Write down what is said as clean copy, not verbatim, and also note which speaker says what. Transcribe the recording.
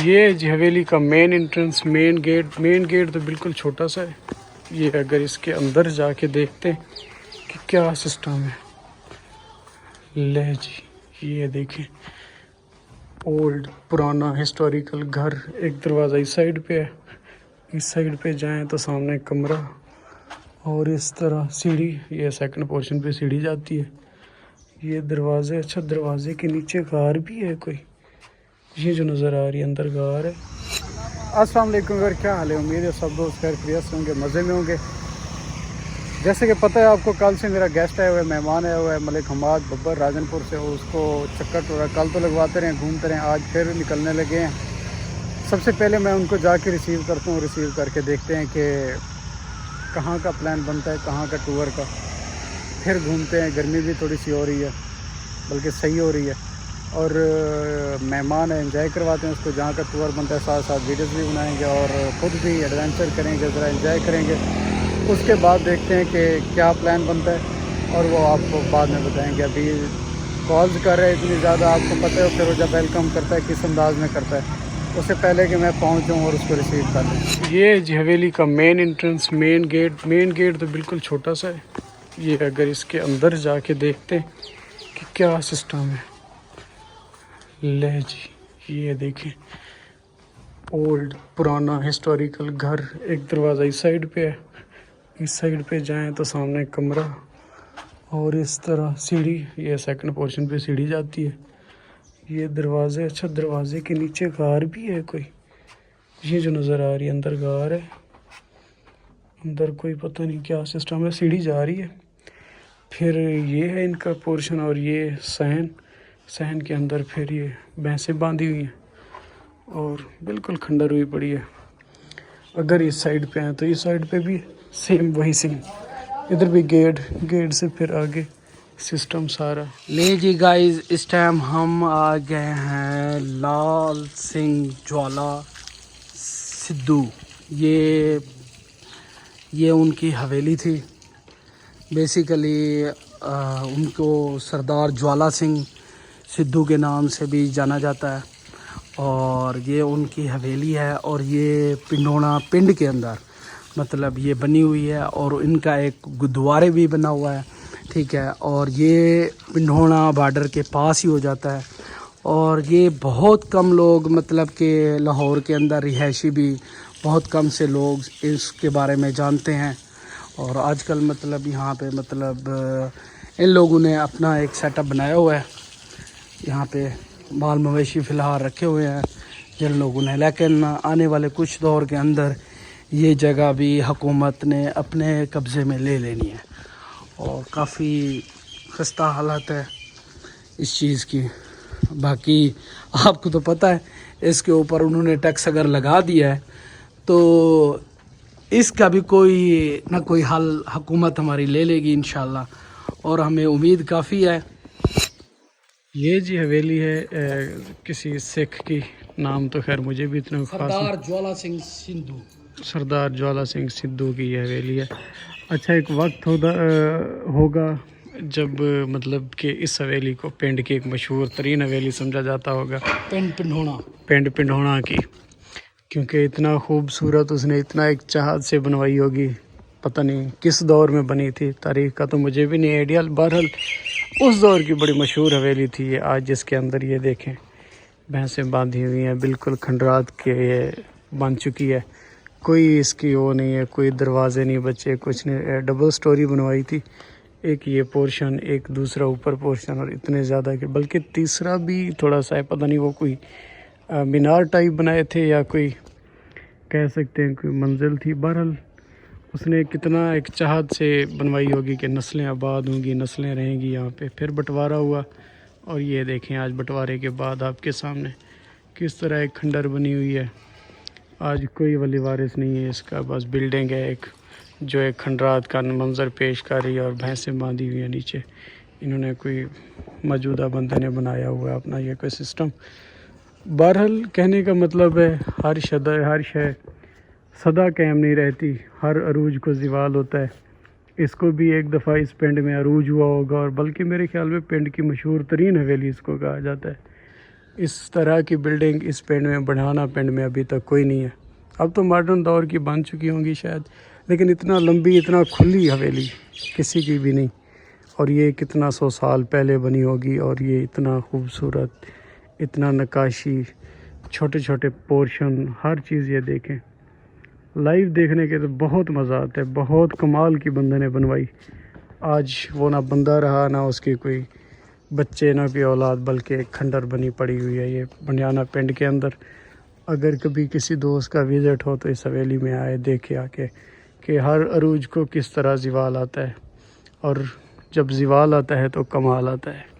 Speaker 1: یہ جی حویلی کا مین entrance, main gate تو بالکل چھوٹا سا ہے. یہ اگر اس کے اندر جا کے دیکھتے ہیں کہ کیا سسٹم ہے. لے جی یہ دیکھیں، اولڈ پرانا ہسٹوریکل گھر. ایک دروازہ اس سائڈ پہ ہے، اس سائڈ پہ جائیں تو سامنے کمرہ اور اس طرح سیڑھی. یہ سیکنڈ پورشن پہ سیڑھی جاتی ہے. یہ دروازے، اچھا دروازے کے نیچے غار بھی ہے کوئی. یہ جو نظر آ رہی ہے اندر غار ہے. السلام علیکم اگر کیا حال ہے؟ امید ہے سب دوست خیر خیریت سے ہوں گے، مزے میں ہوں گے. جیسے کہ پتہ ہے آپ کو، کل سے میرا گیسٹ آیا ہوا ہے، مہمان آیا ہوا ہے ملک حماد ببر راجن پور سے. اس کو چکر ٹورا کل تو لگواتے رہے، گھومتے رہے، آج پھر نکلنے لگے ہیں. سب سے پہلے میں ان کو جا کے ریسیو کرتا ہوں، ریسیو کر کے دیکھتے ہیں کہ کہاں کا پلان بنتا ہے، کہاں کا ٹور کا. پھر گھومتے ہیں. گرمی بھی تھوڑی سی ہو رہی ہے، بلکہ صحیح ہو رہی ہے. اور مہمان ہے، انجوائے کرواتے ہیں اس کو. جہاں کا ٹور بنتا ہے ساتھ ساتھ ویڈیوز بھی بنائیں گے اور خود بھی ایڈونچر کریں گے، ذرا انجوائے کریں گے. اس کے بعد دیکھتے ہیں کہ کیا پلان بنتا ہے اور وہ آپ کو بعد میں بتائیں گے. ابھی کالز کر رہے ہیں اتنی زیادہ، آپ کو پتہ ہے. پھر وہ جب ویلکم کرتا ہے کس انداز میں کرتا ہے، اس سے پہلے کہ میں پہنچ جاؤں اور اس کو ریسیو کر لوں. یہ جی حویلی کا مین انٹرنس، مین گیٹ تو بالکل چھوٹا سا ہے. یہ اگر اس کے اندر جا کے دیکھتے ہیں کہ کیا سسٹم ہے. لے جی یہ دیکھیں، اولڈ پرانا ہسٹوریکل گھر. ایک دروازہ اس سائڈ پہ ہے، اس سائڈ پہ جائیں تو سامنے کمرہ اور اس طرح سیڑھی. یہ سیکنڈ پورشن پہ سیڑھی جاتی ہے. یہ دروازے، اچھا دروازے کے نیچے غار بھی ہے کوئی. یہ جو نظر آ رہی ہے اندر غار ہے. اندر کوئی پتہ نہیں کیا سسٹم ہے. سیڑھی جا رہی ہے. پھر یہ ہے ان کا پورشن اور یہ صحن کے اندر پھر یہ بھینسیں باندھی ہوئی ہیں اور بالکل کھنڈر ہوئی پڑی ہے. اگر اس سائڈ پہ ہیں تو اس سائڈ پہ بھی سیم وہی سیم. ادھر بھی گیٹ سے پھر آگے سسٹم سارا. لے جی گائز، اس ٹائم ہم آ گئے ہیں لال سنگھ جوالا سدھو. یہ ان کی حویلی تھی. بیسیکلی ان کو سردار جوالا سنگھ سدھو کے نام سے بھی جانا جاتا ہے. اور یہ ان کی حویلی ہے اور یہ پنڈونا پنڈ کے اندر مطلب یہ بنی ہوئی ہے. اور ان کا ایک گردوارے بھی بنا ہوا ہے، ٹھیک ہے. اور یہ پنڈونا بارڈر کے پاس ہی ہو جاتا ہے. اور یہ بہت کم لوگ مطلب کہ لاہور کے اندر رہائشی بھی بہت کم سے لوگ اس کے بارے میں جانتے ہیں. اور آج کل مطلب یہاں پہ مطلب ان لوگوں نے اپنا ایک سیٹ اپ بنایا ہوا ہے. یہاں پہ مال مویشی فی الحال رکھے ہوئے ہیں جن لوگوں نے، لیکن آنے والے کچھ دور کے اندر یہ جگہ بھی حکومت نے اپنے قبضے میں لے لینی ہے. اور کافی خستہ حالت ہے اس چیز کی. باقی آپ کو تو پتہ ہے اس کے اوپر انہوں نے ٹیکس اگر لگا دیا ہے تو اس کا بھی کوئی نہ کوئی حل حکومت ہماری لے لے گی انشاءاللہ، اور ہمیں امید کافی ہے. یہ جی حویلی ہے کسی سکھ کی. نام تو خیر مجھے بھی اتنا خاص، سردار جوالا سنگھ سدھو. سردار جوالا سنگھ سدھو کی یہ حویلی ہے. اچھا ایک وقت ہوگا جب مطلب کہ اس حویلی کو پنڈ کی ایک مشہور ترین حویلی سمجھا جاتا ہوگا، پنڈ پنڈونا کی. کیونکہ اتنا خوبصورت اس نے اتنا ایک چاہت سے بنوائی ہوگی. پتہ نہیں کس دور میں بنی تھی، تاریخ کا تو مجھے بھی نہیں آئیڈیا. بہرحال اس دور کی بڑی مشہور حویلی تھی یہ. آج جس کے اندر یہ دیکھیں بھینسیں باندھی ہوئی ہیں، بالکل کھنڈرات کے بن چکی ہے. کوئی اس کی وہ نہیں ہے، کوئی دروازے نہیں بچے، کچھ نہیں. ڈبل سٹوری بنوائی تھی، ایک یہ پورشن، ایک دوسرا اوپر پورشن. اور اتنے زیادہ کہ بلکہ تیسرا بھی تھوڑا سا ہے، پتہ نہیں وہ کوئی مینار ٹائپ بنائے تھے یا کوئی کہہ سکتے ہیں کوئی منزل تھی. بہرحال اس نے کتنا ایک چاہت سے بنوائی ہوگی کہ نسلیں آباد ہوں گی، نسلیں رہیں گی یہاں پہ. پھر بٹوارہ ہوا اور یہ دیکھیں آج بٹوارے کے بعد آپ کے سامنے کس طرح ایک کھنڈر بنی ہوئی ہے. آج کوئی ولی وارث نہیں ہے اس کا، بس بلڈنگ ہے ایک جو ایک کھنڈرات کا منظر پیش کر رہی ہے. اور بھینسیں باندھی ہوئی ہیں نیچے. انہوں نے کوئی موجودہ بندے نے بنایا ہوا ہے اپنا یہ کوئی سسٹم. بہرحال کہنے کا مطلب ہے ہر شے سدا قائم نہیں رہتی، ہر عروج کو زوال ہوتا ہے. اس کو بھی ایک دفعہ اس پنڈ میں عروج ہوا ہوگا، اور بلکہ میرے خیال میں پنڈ کی مشہور ترین حویلی اس کو کہا جاتا ہے. اس طرح کی بلڈنگ اس پنڈ میں، بڑھانا پنڈ میں ابھی تک کوئی نہیں ہے. اب تو ماڈرن دور کی بن چکی ہوں گی شاید، لیکن اتنا لمبی، اتنا کھلی حویلی کسی کی بھی نہیں. اور یہ کتنا 100 سال پہلے بنی ہوگی، اور یہ اتنا خوبصورت، اتنا نقاشی، چھوٹے چھوٹے پورشن، ہر چیز یہ دیکھیں. لائیو دیکھنے کے تو بہت مزہ آتا ہے. بہت کمال کی بندے نے بنوائی. آج وہ نہ بندہ رہا، نہ اس کی کوئی بچے، نہ کوئی اولاد، بلکہ ایک کھنڈر بنی پڑی ہوئی ہے یہ بنیانا پنڈ کے اندر. اگر کبھی کسی دوست کا وزٹ ہو تو اس حویلی میں آئے، دیکھے آ کے کہ ہر عروج کو کس طرح زوال آتا ہے، اور جب زوال آتا ہے تو کمال آتا ہے.